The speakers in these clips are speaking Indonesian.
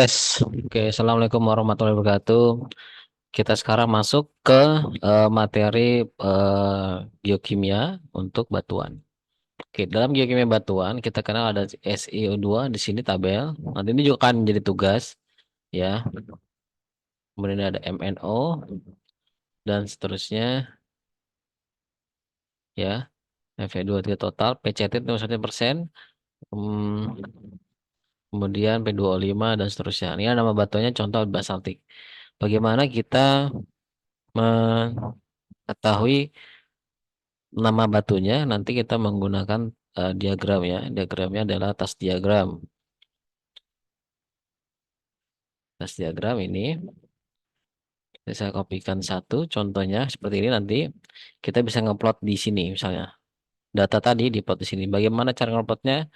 Tes. Oke, Assalamualaikum warahmatullahi wabarakatuh. Kita sekarang masuk ke materi geokimia untuk batuan. Oke, dalam geokimia batuan kita kenal ada SiO2 di sini tabel. Nanti ini juga akan jadi tugas ya. Kemudian ada MnO dan seterusnya ya. Fe23 total, PCT itu 1%, kemudian P2O5 dan seterusnya. Ini nama batuannya contoh basaltik. Bagaimana kita mengetahui nama batunya? Nanti kita menggunakan diagram ya. Diagramnya adalah tas diagram. Tas diagram ini saya kopikan satu contohnya seperti ini, nanti kita bisa ngeplot di sini misalnya. Data tadi diplot di sini. Bagaimana cara ngeplotnya?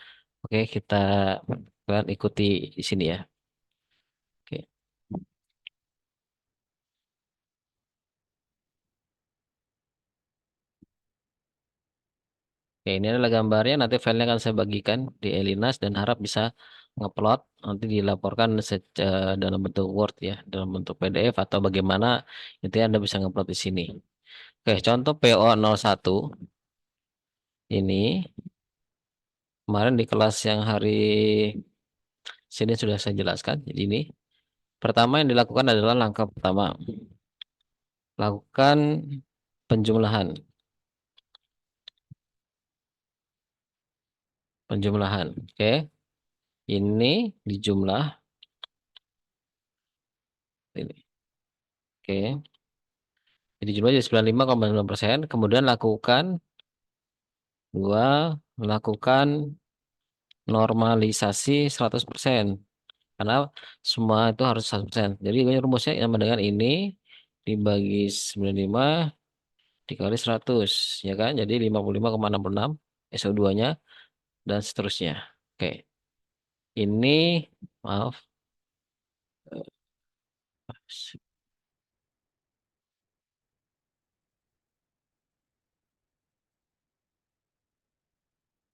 Oke, kita kalian ikuti di sini ya. Oke. Oke, ini adalah gambarnya. Nanti filenya akan saya bagikan di Elinas dan harap bisa ngeplot. Nanti dilaporkan dalam bentuk Word ya, dalam bentuk PDF atau bagaimana. Itu Anda bisa ngeplot di sini. Oke, contoh PO01 ini kemarin di kelas yang hari sini sudah saya jelaskan. Jadi ini pertama yang dilakukan adalah langkah pertama, lakukan penjumlahan. Penjumlahan. Oke, ini dijumlah ini. Oke. Jadi jumlah jadi 95,9%. Kemudian lakukan lakukan normalisasi 100%. Karena semua itu harus 100%. Jadi ini rumusnya sama dengan ini dibagi 95 dikali 100, ya kan? Jadi 55,66 SO2-nya dan seterusnya. Oke. Ini maaf.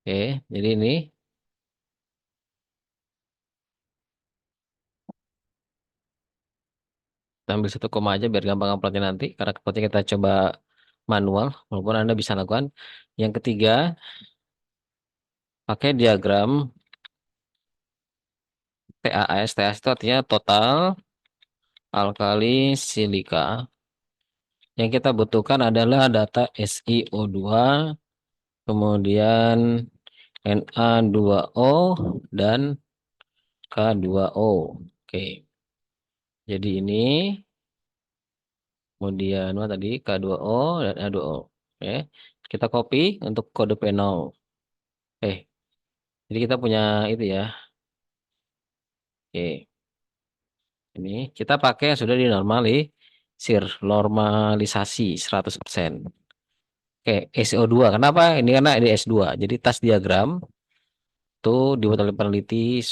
Oke, jadi ini kita ambil satu koma aja biar gampang uploadnya nanti. Karena uploadnya kita coba manual, walaupun Anda bisa lakukan. Yang ketiga, pakai diagram TAS. TAS itu artinya total alkali silika. Yang kita butuhkan adalah data SiO2, kemudian Na2O, dan K2O. Oke, jadi ini, kemudian apa tadi K2O dan A2O. Oke, kita copy untuk kode P0. Eh, jadi kita punya itu ya. Oke, ini kita pakai yang sudah normalisasi 100%. Oke, SO2. Kenapa? Ini karena ini S2. Jadi tas diagram itu dibuat oleh peneliti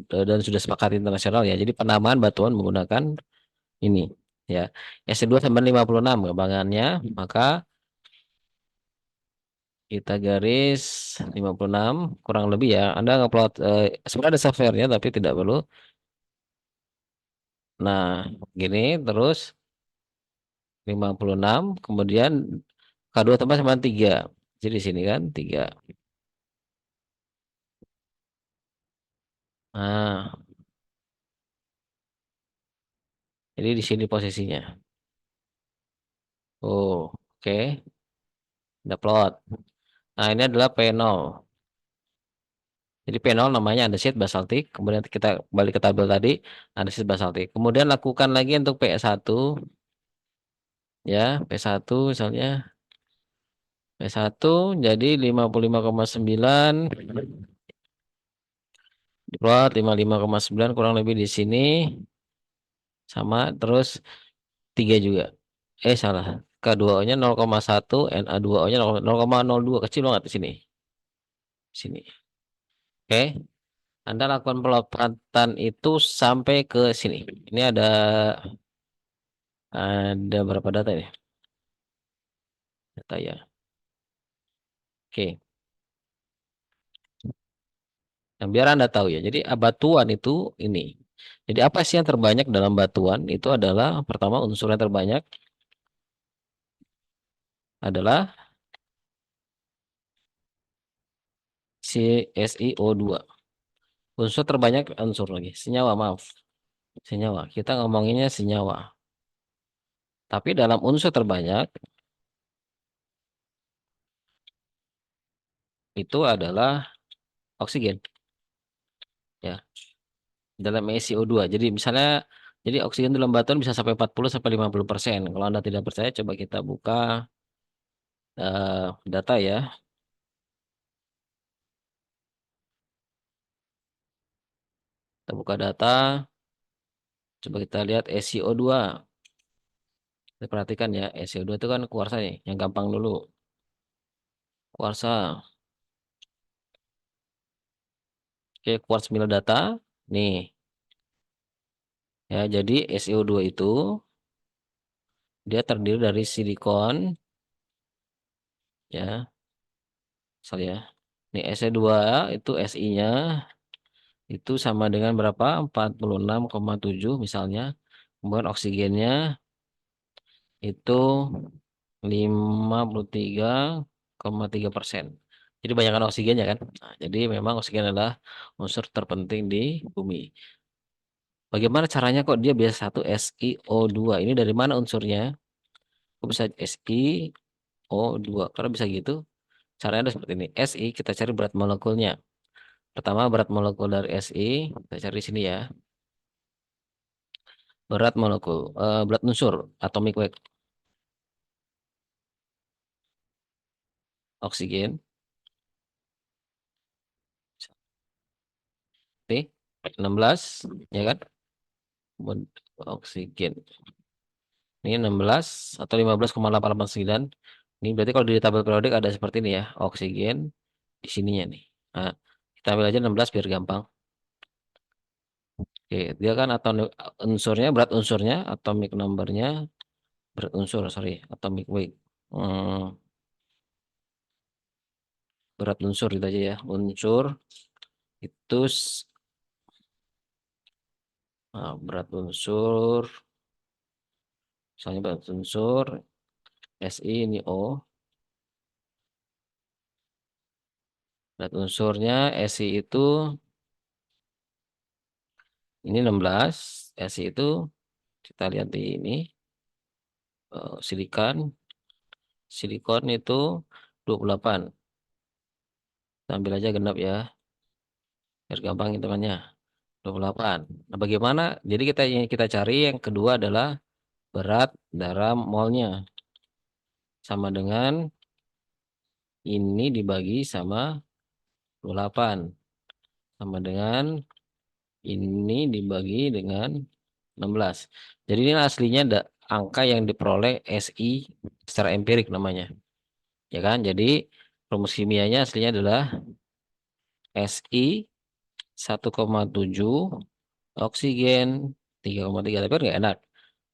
dan sudah sepakat internasional ya. Jadi penamaan batuan menggunakan ini ya. S2 sampai 56 gambarannya, maka kita garis 56 kurang lebih ya. Anda ngupload sebenarnya ada softwarenya tapi tidak perlu. Nah, gini terus 56 kemudian K2 tambah sama 3. Jadi di sini kan 3. Nah, jadi di sini posisinya. Oh, oke. Upload. Nah, ini adalah P0. Jadi P0 namanya andesit basaltik. Kemudian kita kembali ke tabel tadi, andesit basaltik. Kemudian lakukan lagi untuk P1 ya, P1 misalnya P1 jadi 55,9 diplot 55,9 kurang lebih di sini sama terus 3 juga. Salah. K2O-nya 0,1, Na2O-nya 0,02 kecil banget di sini. Sini. Oke. Anda lakukan pelopatan itu sampai ke sini. Ini ada berapa data ini? Data ya. Oke. Nah, biar Anda tahu ya. Jadi batuan itu ini. Jadi apa sih yang terbanyak dalam batuan? Itu adalah pertama unsur yang terbanyak adalah CSiO2. Unsur terbanyak unsur lagi, senyawa, maaf. Senyawa. Kita ngomonginnya senyawa. Tapi dalam unsur terbanyak itu adalah oksigen, ya. Dalam SiO2. Jadi misalnya jadi oksigen dalam batuan bisa sampai 40 sampai 50%. Kalau Anda tidak percaya coba kita buka data ya. Kita buka data, coba kita lihat SiO2. Kita perhatikan ya, SiO2 itu kan kuarsa nih, yang gampang dulu. Kuarsa. Oke, kuarsa mil data. Nih, ya jadi SiO2 itu dia terdiri dari silikon, ya, sorry ya. Nih Se2 itu Si-nya itu sama dengan berapa? 46,7 misalnya. Kemudian oksigennya itu 53,3%. Jadi banyakkan oksigennya kan. Nah, jadi memang oksigen adalah unsur terpenting di bumi. Bagaimana caranya kok dia bisa satu SiO2? Ini dari mana unsurnya? Kok bisa SiO2? Karena bisa gitu. Caranya ada seperti ini. Si kita cari berat molekulnya. Pertama berat molekul dari Si kita cari di sini ya. Berat molekul, berat unsur, atomic weight, oksigen, T, 16, ya kan? Oksigen. Ini 16 atau 15,889. Ini berarti kalau di tabel periodik ada seperti ini ya, oksigen di sininya nih. Nah, kita ambil aja 16 biar gampang. Oke, dia kan atau unsurnya, berat unsurnya, atomic numbernya, berat unsur, sorry, atomic weight. Hmm, berat unsur itu aja ya, unsur itu berat unsur, misalnya berat unsur Si ini O, berat unsurnya Si itu ini 16, Si itu kita lihat di ini silikon, silikon itu 28. Kita ambil aja genap ya, biar gampang hitungannya. 28. Nah, bagaimana? Jadi kita yang kita cari yang kedua adalah berat dalam molnya sama dengan ini dibagi sama 28 sama dengan ini dibagi dengan 16. Jadi ini aslinya ada angka yang diperoleh Si secara empirik namanya. Ya kan? Jadi rumus kimianya aslinya adalah Si 1,7 oksigen 3,3 tapi kan nggak enak.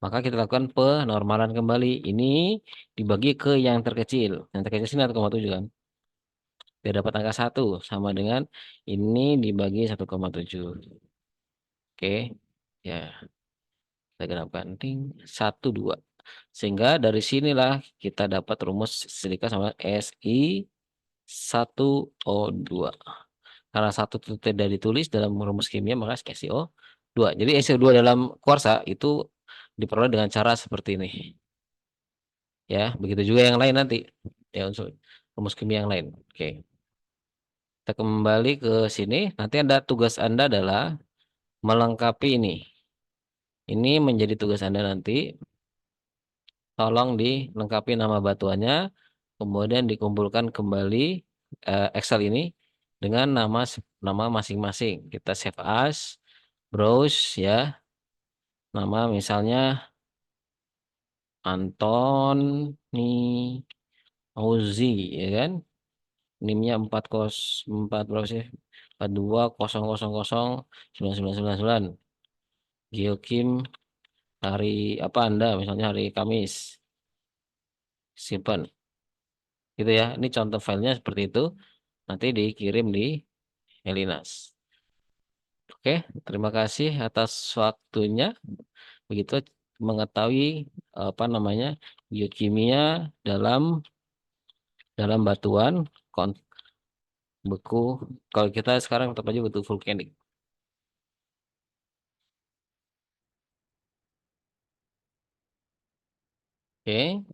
Maka kita lakukan penormalan kembali. Ini dibagi ke yang terkecil. Yang terkecil sini 1,7 kan. Biar dapat angka 1 sama dengan ini dibagi 1,7. Oke. Ya. Kita genapkan ting 1, 2. Sehingga dari sinilah kita dapat rumus silika sama Si1O2. Karena satu itu tidak ditulis dalam rumus kimia maka SiO2. Jadi SiO2 dalam kuarsa itu diperoleh dengan cara seperti ini. Ya, begitu juga yang lain nanti. Ya, unsur rumus kimia yang lain. Oke. Kita kembali ke sini. Nanti ada tugas Anda adalah melengkapi ini. Ini menjadi tugas Anda nanti. Tolong dilengkapi nama batuannya, kemudian dikumpulkan kembali Excel ini dengan nama masing-masing. Kita save as, browse ya, nama misalnya Antoni Auzi, ya kan? NIM-nya 404 berapa sih? 42000999. Geokim hari apa Anda misalnya hari Kamis. Simpan. Gitu ya. Ini contoh filenya seperti itu. Nanti dikirim di Elinas. Oke, terima kasih atas waktunya. Begitu mengetahui apa namanya biokimia dalam dalam batuan beku. Kalau kita sekarang tetap aja betul vulkanik. Oke,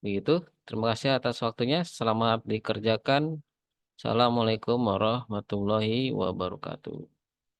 begitu. Terima kasih atas waktunya. Selamat dikerjakan. Assalamualaikum warahmatullahi wabarakatuh.